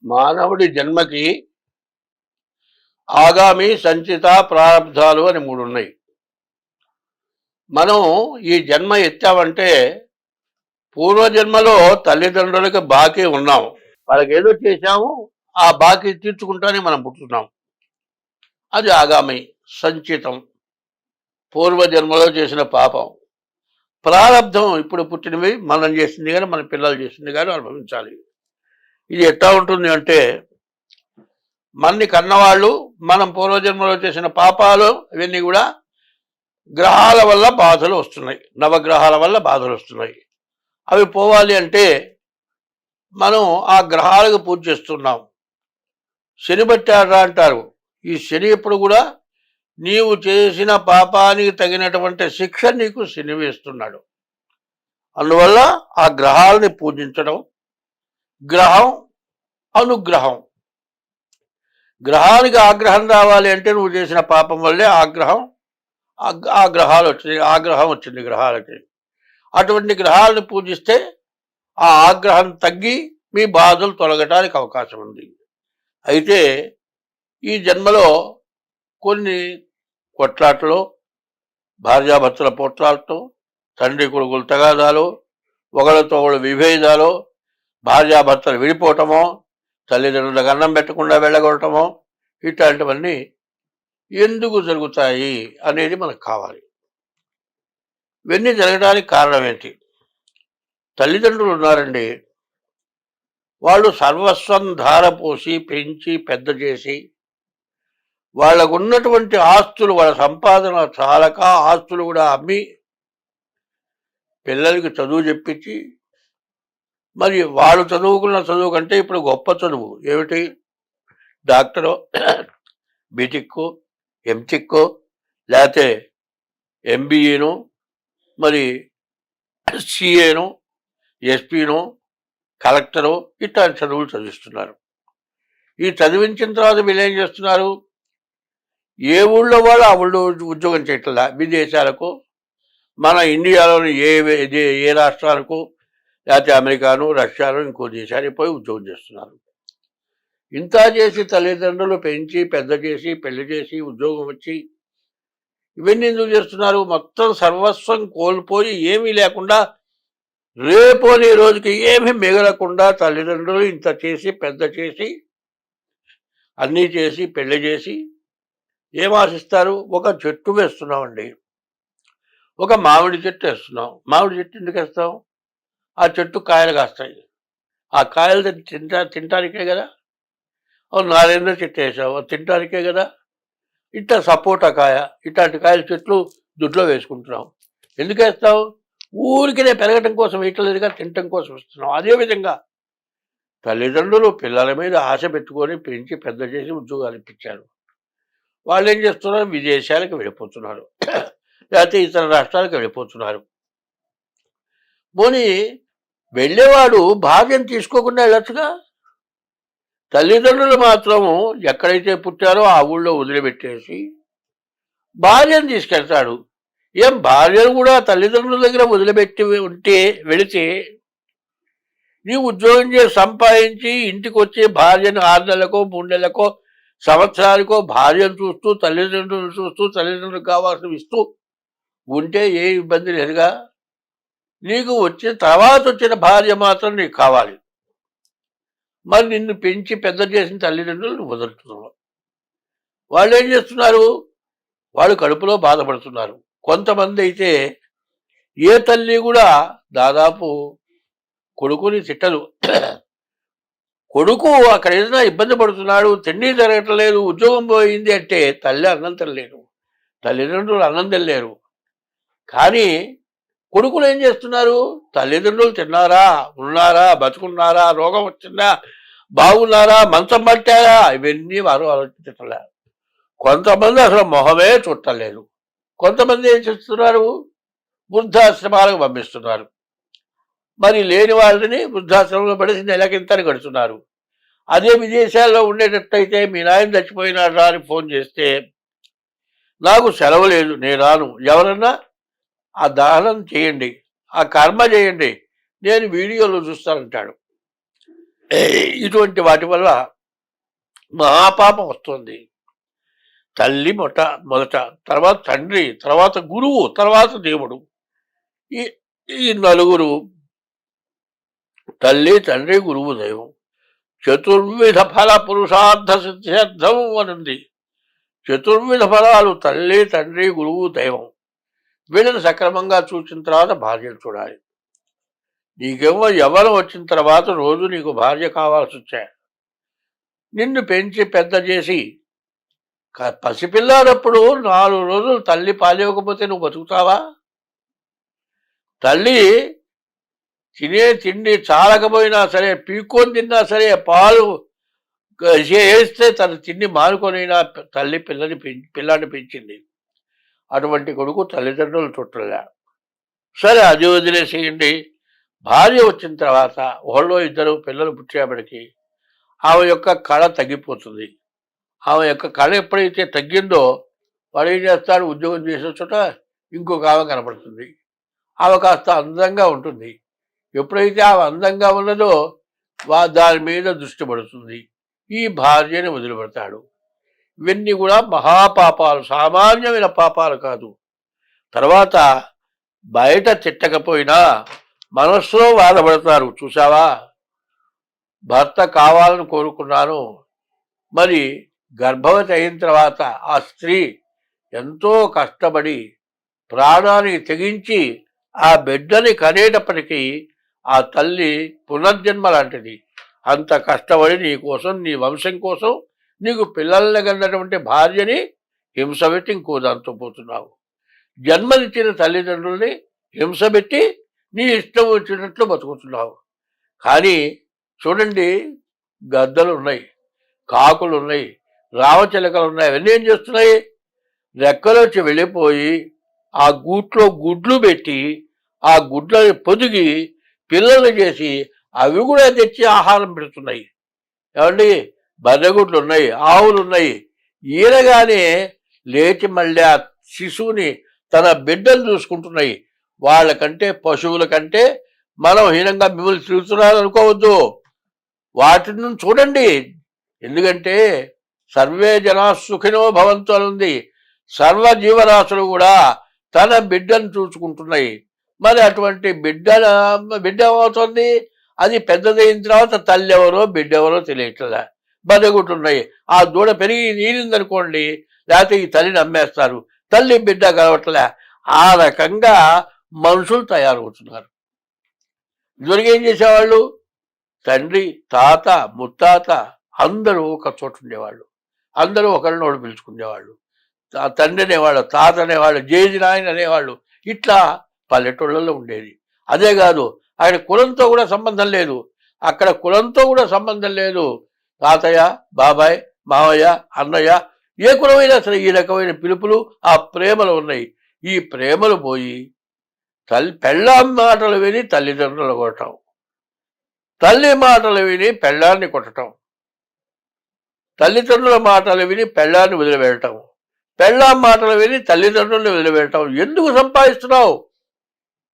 మానవుడి జన్మకి ఆగామి, సంచిత, ప్రారబ్ధాలు అని మూడు ఉన్నాయి. మనం ఈ జన్మ ఎత్తామంటే పూర్వజన్మలో తల్లిదండ్రులకి బాకీ ఉన్నాం. వాళ్ళకి ఏదో చేశాము, ఆ బాకీ తీర్చుకుంటానే మనం పుట్టున్నాం. అది ఆగామి. సంచితం పూర్వజన్మలో చేసిన పాపం. ప్రారబ్ధం ఇప్పుడు పుట్టినవి మనం చేసింది కానీ మన పిల్లలు చేసింది కానీ అనుభవించాలి. ఇది ఎట్లా ఉంటుంది అంటే, మనని కన్నవాళ్ళు మనం పూర్వజన్మలో చేసిన పాపాలు ఇవన్నీ కూడా గ్రహాల వల్ల బాధలు వస్తున్నాయి. నవగ్రహాల వల్ల బాధలు వస్తున్నాయి. అవి పోవాలి అంటే మనం ఆ గ్రహాలకు పూజ చేస్తున్నాం. శని బట్టారా అంటారు. ఈ శని ఎప్పుడు కూడా నీవు చేసిన పాపానికి తగినటువంటి శిక్ష నీకు శని వేస్తున్నాడు. అందువల్ల ఆ గ్రహాలని పూజించడం. గ్రహం అనుగ్రహం. గ్రహానికి ఆగ్రహం రావాలి అంటే నువ్వు చేసిన పాపం వల్లే ఆగ్రహం గ్రహాలు వచ్చింది. ఆగ్రహం వచ్చింది గ్రహాలకి. అటువంటి గ్రహాలను పూజిస్తే ఆ ఆగ్రహం తగ్గి మీ బాధలు తొలగటానికి అవకాశం ఉంది. అయితే ఈ జన్మలో కొన్ని కొట్లాటలు, భార్యాభర్తల పోట్లాటలు, తండ్రి కొడుకుల తగాదాలు, ఒకళ్ళతో ఒకళ్ళు విభేదాలు, భార్యాభర్తలు విడిపోవటమో, తల్లిదండ్రులకు అన్నం పెట్టకుండా వెళ్ళగొట్టమో, ఇట్లాంటివన్నీ ఎందుకు జరుగుతాయి అనేది మనకు కావాలి. ఇవన్నీ జరగడానికి కారణం ఏంటి? తల్లిదండ్రులు ఉన్నారండి, వాళ్ళు సర్వస్వం ధారపోసి పెంచి పెద్ద చేసి వాళ్ళకు ఉన్నటువంటి ఆస్తులు, వాళ్ళ సంపాదన చాలక ఆస్తులు కూడా అమ్మి పిల్లలకి చదువు చెప్పించి, మరి వాళ్ళు చదువుకున్న చదువు కంటే ఇప్పుడు గొప్ప చదువు ఏమిటి? డాక్టరో, బీటెక్కో, ఎంటెక్కో, లేకపోతే ఎంబీఏనో, మరి సిఏనో, ఎస్పీనో, కలెక్టరో ఇట్లాంటి చదువులు చదివిస్తున్నారు. ఈ చదివించిన తర్వాత వీళ్ళు ఏం చేస్తున్నారు? ఏ ఊళ్ళో వాళ్ళు ఆ ఊళ్ళో ఉద్యోగం చేయట్లా. విదేశాలకు, మన ఇండియాలోని ఏ రాష్ట్రాలకు, లేకపోతే అమెరికాను, రష్యాను, ఇంకో దేశానికి పోయి ఉద్యోగం చేస్తున్నారు. ఇంత చేసి తల్లిదండ్రులు పెంచి పెద్ద చేసి పెళ్లి చేసి ఉద్యోగం వచ్చి ఇవన్నీ ఎందుకు చేస్తున్నారు? మొత్తం సర్వస్వం కోల్పోయి ఏమీ లేకుండా, రేపోని రోజుకి ఏమీ మిగలకుండా తల్లిదండ్రులు ఇంత చేసి పెద్ద చేసి అన్నీ చేసి పెళ్లి చేసి ఏం ఆశిస్తారు? ఒక చెట్టు వేస్తున్నామండి, ఒక మామిడి చెట్టు వేస్తున్నాం. మామిడి చెట్టు ఎందుకు వేస్తాం? ఆ చెట్టు కాయలు కాస్తాయి. ఆ కాయలు తినటానికే కదా. నారేంద్ర చెట్టు వేసావు, తినటానికే కదా. ఇట్లా సపోటా కాయ, ఇట్లాంటి కాయల చెట్లు దుడ్లో వేసుకుంటున్నాం. ఎందుకు వేస్తావు? ఊరికినే పెరగటం కోసం వేయట్లేదుగా, తినటం కోసం వస్తున్నాం. అదేవిధంగా తల్లిదండ్రులు పిల్లల మీద ఆశ పెట్టుకొని పెంచి పెద్ద చేసి ఉద్యోగాలు ఇప్పించారు. వాళ్ళు ఏం చేస్తున్నారు? విదేశాలకు వెళ్ళిపోతున్నారు, లేకపోతే ఇతర రాష్ట్రాలకు వెళ్ళిపోతున్నారు. పోనీ వెళ్ళేవాడు భార్యను తీసుకోకుండా వెళ్ళొచ్చుగా. తల్లిదండ్రులు మాత్రము ఎక్కడైతే పుట్టారో ఆ ఊళ్ళో వదిలిపెట్టేసి భార్యను తీసుకెళ్తాడు. ఏం భార్యను కూడా తల్లిదండ్రుల దగ్గర వదిలిపెట్టి వెళితే నీ ఉద్యోగం చేసి సంపాదించి ఇంటికి వచ్చి భార్యను 6 నెలలకో 3 నెలలకో సంవత్సరానికో భార్యను చూస్తూ తల్లిదండ్రులను చూస్తూ తల్లిదండ్రులకు కావాల్సినవి ఇస్తూ ఉంటే ఏ ఇబ్బంది లేదుగా. నీకు తర్వాత వచ్చిన భార్య మాత్రం నీకు కావాలి. మరి నిన్ను పెంచి పెద్ద చేసిన తల్లిదండ్రులు నువ్వు వదులుతున్నావు. వాళ్ళు ఏం చేస్తున్నారు? వాళ్ళు కడుపులో బాధపడుతున్నారు. కొంతమంది అయితే ఏ తల్లి కూడా దాదాపు కొడుకుని తిట్టలు. కొడుకు అక్కడ ఏదైనా ఇబ్బంది పడుతున్నాడు, తిండి జరగటం లేదు, ఉద్యోగం పోయింది అంటే తల్లి అన్నం తినలేరు, తల్లిదండ్రులు అన్నం తినలేరు. కానీ కొడుకులు ఏం చేస్తున్నారు? తల్లిదండ్రులు తిన్నారా, ఉన్నారా, బతుకున్నారా, రోగం వచ్చిందా, బాగున్నారా, మంచం పట్టారా, ఇవన్నీ వారు ఆలోచించట్లే. కొంతమంది అసలు మొహమే చుట్టలేదు. కొంతమంది ఏం చేస్తున్నారు? వృద్ధాశ్రమాలకు పంపిస్తున్నారు. మరి లేని వాళ్ళని వృద్ధాశ్రమంలో పడేసి నెలకింతని కడుతున్నారు. అదే విదేశాల్లో ఉండేటట్టయితే మీ నాయన చచ్చిపోయినారా అని ఫోన్ చేస్తే నాకు సెలవు లేదు, నేను రాను, ఎవరన్నా ఆ దహనం చేయండి, ఆ కర్మ చేయండి, నేను వీడియోలో చూస్తానంటాడు. ఇటువంటి వాటి వల్ల మహాపాపం వస్తుంది. తల్లి మొదట, తర్వాత తండ్రి, తర్వాత గురువు, తర్వాత దేవుడు. ఈ ఈ నలుగురు, తల్లి, తండ్రి, గురువు, దైవం, చతుర్విధ ఫల పురుషార్థ సిద్ధ్యర్థం అనుంది. చతుర్విధ ఫలాలు తల్లి, తండ్రి, గురువు, దైవం. వీళ్ళని సక్రమంగా చూసిన తర్వాత భార్యను చూడాలి. నీకేమో యవ్వనం వచ్చిన తర్వాత రోజు నీకు భార్య కావాల్సి వచ్చా. నిన్ను పెంచి పెద్ద చేసి పసిపిల్లాడప్పుడు 4 రోజులు తల్లి పాలివ్వకపోతే నువ్వు బతుకుతావా? తల్లి తినే తిండి చాలకపోయినా సరే, పీక్కొని తిన్నా సరే, పాలు వేస్తే తన తిండి మానుకొనైనా తల్లి పిల్లాన్ని పెంచింది. అటువంటి కొడుకు తల్లిదండ్రులు చుట్టలే. సరే, అది వదిలేసేయండి. భార్య వచ్చిన తర్వాత ఒకళ్ళు ఇద్దరు పిల్లలు పుట్టేపటికి ఆమె యొక్క కళ తగ్గిపోతుంది. ఆమె యొక్క కళ ఎప్పుడైతే తగ్గిందో వాడు ఏం చేస్తాడు? ఉద్యోగం చేసే చోట ఇంకొక ఆమె కనపడుతుంది. ఆమె కాస్త అందంగా ఉంటుంది. ఎప్పుడైతే ఆమె అందంగా ఉన్నదో దాని మీద దృష్టి పడుతుంది. ఈ భార్యని వదిలిపెడతాడు. ఇవన్నీ కూడా మహాపాపాలు, సామాన్యమైన పాపాలు కాదు. తర్వాత బయట తిట్టకపోయినా మనస్సులో బాధపడతారు. చూసావా, భర్త కావాలని కోరుకున్నాను, మరి గర్భవతి అయిన తర్వాత ఆ స్త్రీ ఎంతో కష్టపడి ప్రాణాన్ని తెగించి ఆ బిడ్డని కనేటప్పటికీ ఆ తల్లి పునర్జన్మ లాంటిది. అంత కష్టపడి నీ కోసం, నీ వంశం కోసం, నీకు పిల్లల్ని కన్నటువంటి భార్యని హింసపెట్టి ఇంకో దాంతో పోతున్నావు. జన్మనిచ్చిన తల్లిదండ్రుల్ని హింసపెట్టి నీ ఇష్టం వచ్చినట్లు బతుకుతున్నావు. కానీ చూడండి, గద్దలు ఉన్నాయి, కాకులు ఉన్నాయి, రామచిలకలు ఉన్నాయి. అవన్నీ ఏం చేస్తున్నాయి? రెక్కలొచ్చి వెళ్ళిపోయి ఆ గూట్లో గుడ్లు పెట్టి ఆ గుడ్లని పొదిగి పిల్లలు చేసి అవి కూడా తెచ్చి ఆహారం పెడుతున్నాయి. ఏమండి, బర్రెగుడ్లు ఉన్నాయి, ఆవులు ఉన్నాయి. ఈయనగానే లేచి మళ్ళీ ఆ శిశువుని, తన బిడ్డలు చూసుకుంటున్నాయి. వాళ్ళకంటే, పశువుల కంటే మనం హీనంగా మిమ్మల్ని తిరుగుతున్నారు అనుకోవద్దు. వాటిని చూడండి. ఎందుకంటే సర్వే జనా సుఖినో భవంతు అని ఉంది. సర్వ జీవరాశులు కూడా తన బిడ్డను చూసుకుంటున్నాయి. మరి అటువంటి బిడ్డ ఏమవుతుంది? అది పెద్దదైన తర్వాత తల్లి ఎవరో బిడ్డ ఎవరో తెలియట్లే. బదగుట్టున్నాయి. ఆ దూడ పెరిగి నీరిందనుకోండి, లేకపోతే ఈ తల్లిని అమ్మేస్తారు. తల్లి బిడ్డ కలవట్లే. ఆ రకంగా మనుషులు తయారవుతున్నారు. ఇదివరకు ఏం చేసేవాళ్ళు? తండ్రి, తాత, ముత్తాత అందరూ ఒక చోట ఉండేవాళ్ళు. అందరూ ఒకరినోడు పిలుచుకునేవాళ్ళు. తండ్రి అనేవాళ్ళు, తాత అనేవాళ్ళు, జేజి నాయన అనేవాళ్ళు. ఇట్లా పల్లెటూళ్ళలో ఉండేది. అదే కాదు, ఆయన కులంతో కూడా సంబంధం లేదు. అక్కడ కులంతో కూడా సంబంధం లేదు. తాతయ్య, బాబాయ్, మావయ్య, అన్నయ్య, ఏ కులమైనా సరే ఈ రకమైన పిలుపులు, ఆ ప్రేమలు ఉన్నాయి. ఈ ప్రేమలు పోయి పెళ్ళాం మాటలు విని తల్లిదండ్రులు కొట్టడం, తల్లి మాటలు విని పెళ్ళాన్ని కొట్టడం, తల్లిదండ్రుల మాటలు విని పెళ్ళాన్ని వదిలిపెట్టడం, పెళ్ళాం మాటలు విని తల్లిదండ్రుల్ని వదిలిపెట్టడం. ఎందుకు సంపాదిస్తున్నావు?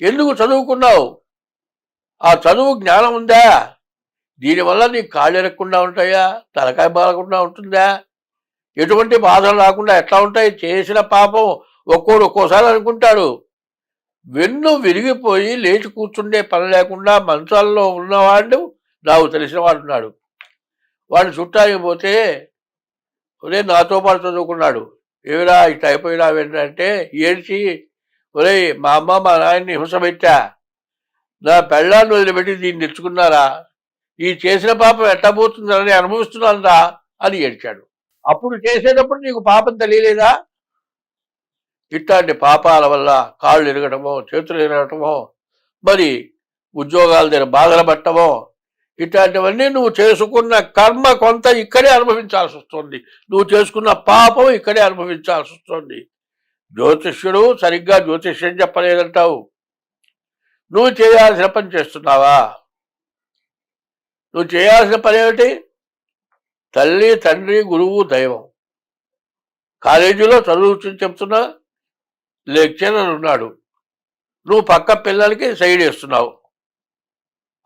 ఎందుకు చదువుకున్నావు? ఆ చదువు జ్ఞానం ఉందా? దీనివల్ల నీకు కాళ్ళు ఎరగకుండా ఉంటాయా? తలకాయ బాగకుండా ఉంటుందా? ఎటువంటి బాధలు రాకుండా ఎట్లా ఉంటాయి? చేసిన పాపం ఒక్కోసారి అనుకుంటాడు. వెన్ను విరిగిపోయి లేచి కూర్చుండే పని లేకుండా మంచాల్లో ఉన్నవాడు నాకు తెలిసిన వాడున్నాడు. వాడిని చుట్టానికి పోతే, ఒరే నాతో పాటు చదువుకున్నాడు, ఏమిరా ఇట్లా అయిపోయినావేంటంటే ఏడ్చి, ఒరే మా అమ్మ మా నాయన్ని హింస పెట్టా, నా పెళ్ళాన్ని వదిలిపెట్టి దీన్ని తెచ్చుకున్నారా, ఈ చేసిన పాపం ఎట్లా పోతుందని అనుభవిస్తున్నారా అని ఏడ్చాడు. అప్పుడు చేసేటప్పుడు నీకు పాపం తెలియలేదా? ఇట్లాంటి పాపాల వల్ల కాళ్ళు ఎరగటమో, చేతులు ఎరగటమో, మరి ఉద్యోగాల దగ్గర బాధలు పట్టమో, ఇట్లాంటివన్నీ నువ్వు చేసుకున్న కర్మ కొంత ఇక్కడే అనుభవించాల్సి వస్తుంది. నువ్వు చేసుకున్న పాపం ఇక్కడే అనుభవించాల్సి వస్తుంది. జ్యోతిష్యుడు సరిగ్గా జ్యోతిష్యం చెప్పలేదంటావు. నువ్వు చేయాల్సిన పని చేస్తున్నావా? నువ్వు చేయాల్సిన పని ఏమిటి? తల్లి, తండ్రి, గురువు, దైవం. కాలేజీలో చదువు చెప్తున్నా లెక్చరర్ ఉన్నాడు, నువ్వు పక్క పిల్లలకి సైడ్ వేస్తున్నావు.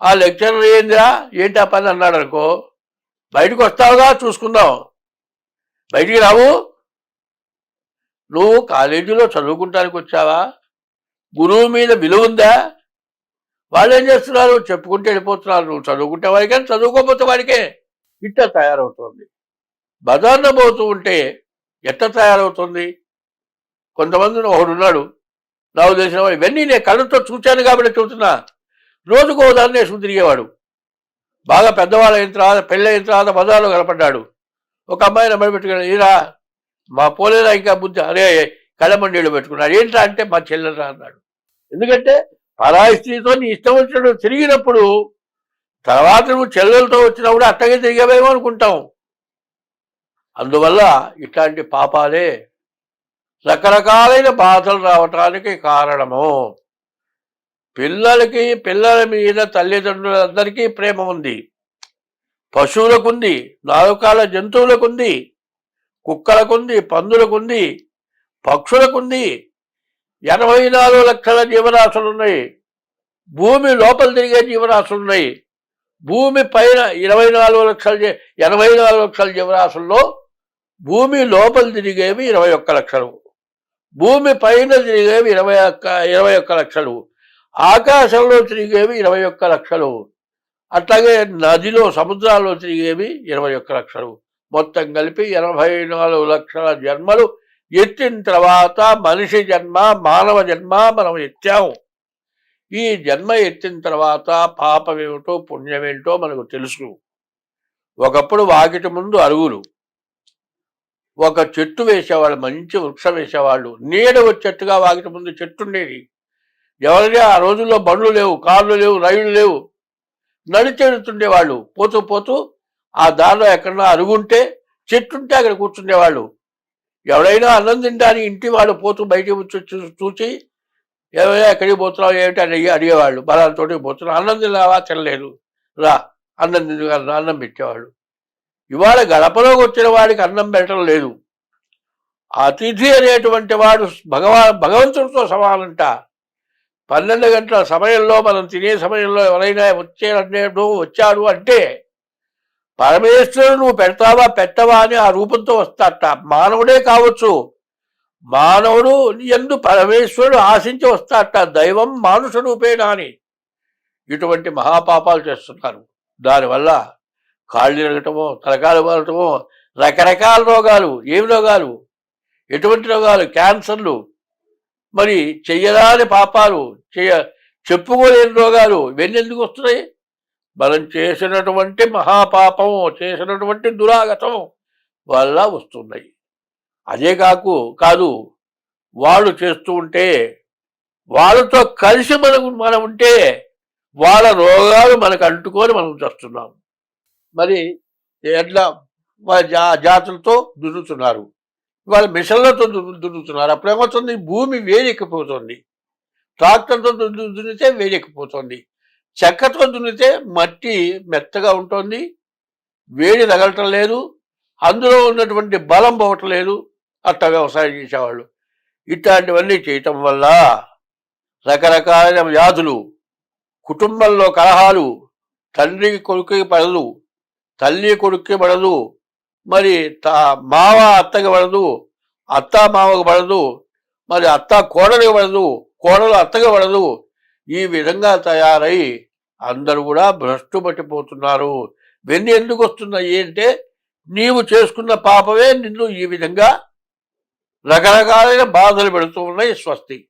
ఆ లెక్చరర్ ఏందిరా ఏంటి ఆ పని అన్నాడు అనుకో, బయటకు వస్తావుగా చూసుకుందాం, బయటికి రావు, నువ్వు కాలేజీలో చదువుకుంటానికి వచ్చావా, గురువు మీద విలువ ఉందా, వాళ్ళు ఏం చేస్తున్నారు చెప్పుకుంటూ వెళ్ళిపోతున్నారు, నువ్వు చదువుకుంటే వాడికే చదువుకోకపోతే వాడికే. ఇట్లా తయారవుతుంది. బజార్న పోతూ ఉంటే ఎట్లా తయారవుతుంది. కొంతమంది ఒకడున్నాడు నా ఉద్దేశం, ఇవన్నీ నేను కళ్ళతో చూశాను కాబట్టి చెబుతున్నా. రోజుకో దాన్ని వేసుకుని తిరిగేవాడు. బాగా పెద్దవాళ్ళు అయిన తర్వాత పెళ్ళి అయిన తర్వాత బజార్లో కనపడ్డాడు. ఒక అమ్మాయిని అమ్మాయి పెట్టుకున్నాడు, ఈరా మా పోలేరా ఇంకా బుద్ధి, అరే కళ్ళమండీళ్ళు పెట్టుకున్నాడు, ఏంట్రా అంటే మా చెల్లెలరా అన్నాడు. ఎందుకంటే పరాయి స్త్రీతో నీ ఇష్టం వచ్చినట్టు తిరిగినప్పుడు తర్వాత నువ్వు చెల్లెలతో వచ్చినప్పుడు అట్టగే తిరిగేవేమో అనుకుంటాం. అందువల్ల ఇట్లాంటి పాపాలే రకరకాలైన బాధలు రావటానికి కారణము. పిల్లల మీద తల్లిదండ్రులందరికీ ప్రేమ ఉంది, పశువులకుంది, నాలుకాల జంతువులకుంది, కుక్కలకుంది, పందులకుంది, పక్షులకుంది. 84 లక్షల జీవరాశులున్నాయి. భూమి లోపల తిరిగే జీవరాశులున్నాయి. భూమి పైన 84 లక్షల జీవరాశుల్లో భూమి లోపల తిరిగేవి 21 లక్షలు, భూమి పైన తిరిగేవి 21 లక్షలు, ఆకాశంలో తిరిగేవి 21 లక్షలు, అట్లాగే నదిలో సముద్రాల్లో తిరిగేవి 21 లక్షలు. మొత్తం కలిపి 84 లక్షల జన్మలు ఎత్తిన తర్వాత మనిషి జన్మ, మానవ జన్మ మనం ఎత్తాము. ఈ జన్మ ఎత్తిన తర్వాత పాపమేమిటో పుణ్యమేంటో మనకు తెలుసు. ఒకప్పుడు వాకిటి ముందు అరుగులు, ఒక చెట్టు వేసేవాళ్ళు, మంచి వృక్షం వేసేవాళ్ళు, నీడ వచ్చేట్టుగా వాకిటి ముందు చెట్టు ఉండేది. ఎవరైనా ఆ రోజుల్లో బండ్లు లేవు, కార్లు లేవు, రైళ్లు లేవు, నడిచి వెళుతుండేవాళ్ళు. పోతూ పోతూ ఆ దారిలో ఎక్కడన్నా అరుగుంటే చెట్టుంటే అక్కడ కూర్చుండేవాళ్ళు. ఎవరైనా అన్నం తింటానికి ఇంటి వాళ్ళు పోతూ బయటికి చూసి ఏమైనా ఎక్కడికి పోతున్నావు ఏమిటి అని అడిగేవాళ్ళు. బలాలతోటి పోతున్నావు, అన్నం తిన్నావా, తినలేదు, రా అన్నం తిని అన్నం పెట్టేవాళ్ళు. ఇవాళ గడపలోకి వచ్చిన వాడికి అన్నం పెట్టడం లేదు. అతిథి అనేటువంటి వాడు భగవంతుడితో సమానంట. 12 గంటల సమయంలో మనం తినే సమయంలో ఎవరైనా వచ్చాడు అంటే పరమేశ్వరుడు నువ్వు పెడతావా పెట్టవా అని ఆ రూపంతో వస్తాట. మానవుడే కావచ్చు, మానవుడు యందు పరమేశ్వరుడు ఆశించి వస్తాట, దైవం మానుష రూపేణ అని. ఇటువంటి మహాపాపాలు చేస్తున్నారు. దానివల్ల కాళ్ళు తిరగటమో, తలకాలు మారటమో, రకరకాల రోగాలు. ఏమి రోగాలు, ఎటువంటి రోగాలు, క్యాన్సర్లు, మరి చెయ్యరాని పాపాలు, చెప్పుకోలేని రోగాలు. ఇవన్నీ ఎందుకు వస్తున్నాయి? మనం చేసినటువంటి మహాపాపం, చేసినటువంటి దురాగతం వల్ల వస్తున్నాయి. అదే కాదు, వాళ్ళు చేస్తూ ఉంటే, వాళ్ళతో కలిసి మనం ఉంటే వాళ్ళ రోగాలు మనకు అంటుకొని మనం చేస్తున్నాం. మరి ఎట్లా జాతులతో దున్నుతున్నారు, వాళ్ళ మిషన్లతో దున్నుతున్నారు. అప్పుడు ఏమవుతుంది, భూమి వేడెక్కిపోతుంది. ట్రాక్టర్తో దున్నితే వేడెక్కిపోతుంది, చెక్కతో దున్నితే మట్టి మెత్తగా ఉంటుంది, వేడి తగలటం లేదు, అందులో ఉన్నటువంటి బలం పోవటం లేదు. అట్లా వ్యవసాయం చేసేవాళ్ళు. ఇట్లాంటివన్నీ చేయటం వల్ల రకరకాలైన వ్యాధులు, కుటుంబంలో కలహాలు, తండ్రికి కొడుకుకి పడదు, తల్లి కొడుక్కి పడదు, మరి మావ అత్తకి పడదు, అత్త మావకు పడదు, మరి అత్త కోడలికి పడదు, కోడలు అత్తకి పడదు. ఈ విధంగా తయారై అందరూ కూడా భ్రష్టు పట్టిపోతున్నారు. ఇవన్నీ ఎందుకు వస్తున్నాయి అంటే నీవు చేసుకున్న పాపమే నిన్ను ఈ విధంగా రకరకాలైన బాధలు పెడుతూ ఉన్నాయి. స్వస్తి.